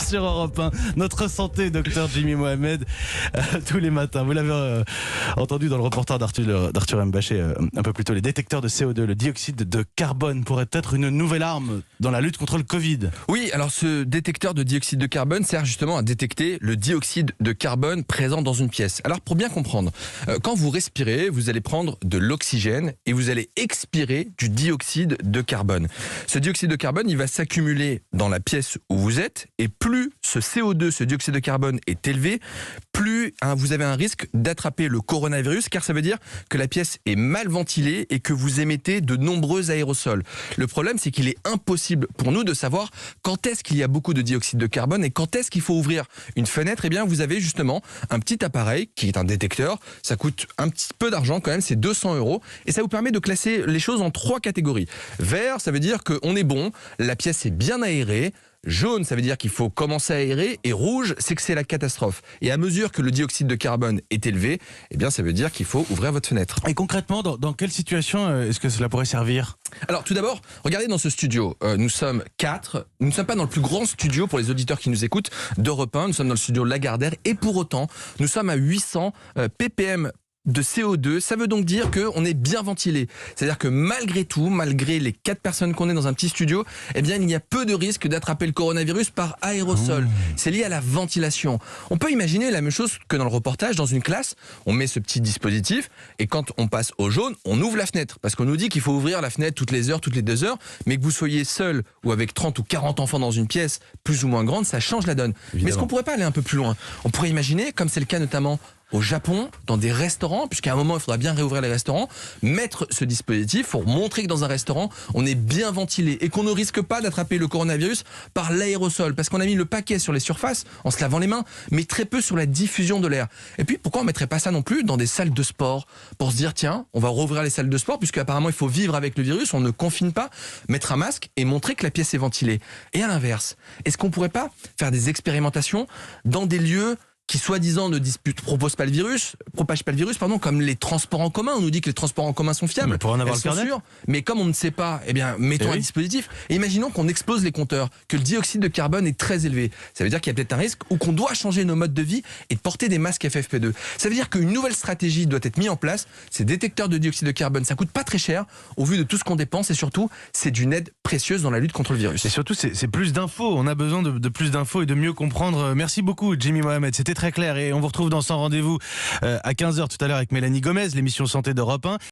sur Europe 1. Notre santé, docteur Jimmy Mohamed, tous les matins. Vous l'avez entendu dans le reportage d'Arthur M. Bachet un peu plus tôt. Les détecteurs de CO2, le dioxyde de carbone pourrait être une nouvelle arme dans la lutte contre le Covid. Oui, alors ce détecteur de dioxyde de carbone sert justement à détecter le dioxyde de carbone présent dans une pièce. Alors pour bien comprendre, quand vous respirez, vous allez prendre de l'oxygène et vous allez expirer du dioxyde de carbone. Ce dioxyde de carbone, il va s'accumuler dans la pièce où vous êtes et plus ce CO2, ce dioxyde de carbone est élevé, plus vous avez un risque d'attraper le coronavirus, car ça veut dire que la pièce est mal ventilée et que vous émettez de nombreux aérosols. Le problème, c'est qu'il est impossible pour nous de savoir quand est-ce qu'il y a beaucoup de dioxyde de carbone et quand est-ce qu'il faut ouvrir une fenêtre. Eh bien, vous avez justement un petit appareil qui est un détecteur. Ça coûte un petit peu d'argent quand même, c'est 200 € et ça vous permet de classer les choses en 3 catégories. Vert, ça veut dire qu'on est bon, la pièce est bien aérée. Jaune, ça veut dire qu'il faut commencer à aérer. Et rouge, c'est que c'est la catastrophe. Et à mesure que le dioxyde de carbone est élevé, eh bien, ça veut dire qu'il faut ouvrir votre fenêtre. Et concrètement, dans quelle situation est-ce que cela pourrait servir ? Alors, tout d'abord, regardez dans ce studio. Nous sommes 4. Nous ne sommes pas dans le plus grand studio pour les auditeurs qui nous écoutent d'Europe 1. Nous sommes dans le studio Lagardère. Et pour autant, nous sommes à 800 ppm de CO2, ça veut donc dire qu'on est bien ventilé. C'est-à-dire que malgré tout, malgré les 4 personnes qu'on est dans un petit studio, eh bien, il y a peu de risque d'attraper le coronavirus par aérosol. C'est lié à la ventilation. On peut imaginer la même chose que dans le reportage, dans une classe, on met ce petit dispositif et quand on passe au jaune, on ouvre la fenêtre. Parce qu'on nous dit qu'il faut ouvrir la fenêtre toutes les heures, toutes les 2 heures, mais que vous soyez seul ou avec 30 ou 40 enfants dans une pièce plus ou moins grande, ça change la donne. Évidemment. Mais est-ce qu'on pourrait pas aller un peu plus loin ? On pourrait imaginer, comme c'est le cas notamment au Japon, dans des restaurants, puisqu'à un moment, il faudra bien réouvrir les restaurants, mettre ce dispositif pour montrer que dans un restaurant, on est bien ventilé et qu'on ne risque pas d'attraper le coronavirus par l'aérosol. Parce qu'on a mis le paquet sur les surfaces, en se lavant les mains, mais très peu sur la diffusion de l'air. Et puis, pourquoi on ne mettrait pas ça non plus dans des salles de sport ? Pour se dire, tiens, on va rouvrir les salles de sport, puisque apparemment, il faut vivre avec le virus, on ne confine pas, mettre un masque et montrer que la pièce est ventilée. Et à l'inverse, est-ce qu'on ne pourrait pas faire des expérimentations dans des lieux qui soi-disant ne propagent pas le virus, comme les transports en commun. On nous dit que les transports en commun sont fiables. Mais pour en avoir le carnet. Mais comme on ne sait pas, eh bien, mettons un dispositif. Et imaginons qu'on explose les compteurs, que le dioxyde de carbone est très élevé. Ça veut dire qu'il y a peut-être un risque ou qu'on doit changer nos modes de vie et de porter des masques FFP2. Ça veut dire qu'une nouvelle stratégie doit être mise en place. Ces détecteurs de dioxyde de carbone, ça coûte pas très cher au vu de tout ce qu'on dépense et surtout, c'est d'une aide précieuse dans la lutte contre le virus. Et surtout, c'est plus d'infos. On a besoin de plus d'infos et de mieux comprendre. Merci beaucoup, Jimmy Mohamed. C'était très clair et on vous retrouve dans Sans Rendez-vous à 15h tout à l'heure avec Mélanie Gomez, l'émission Santé d'Europe 1.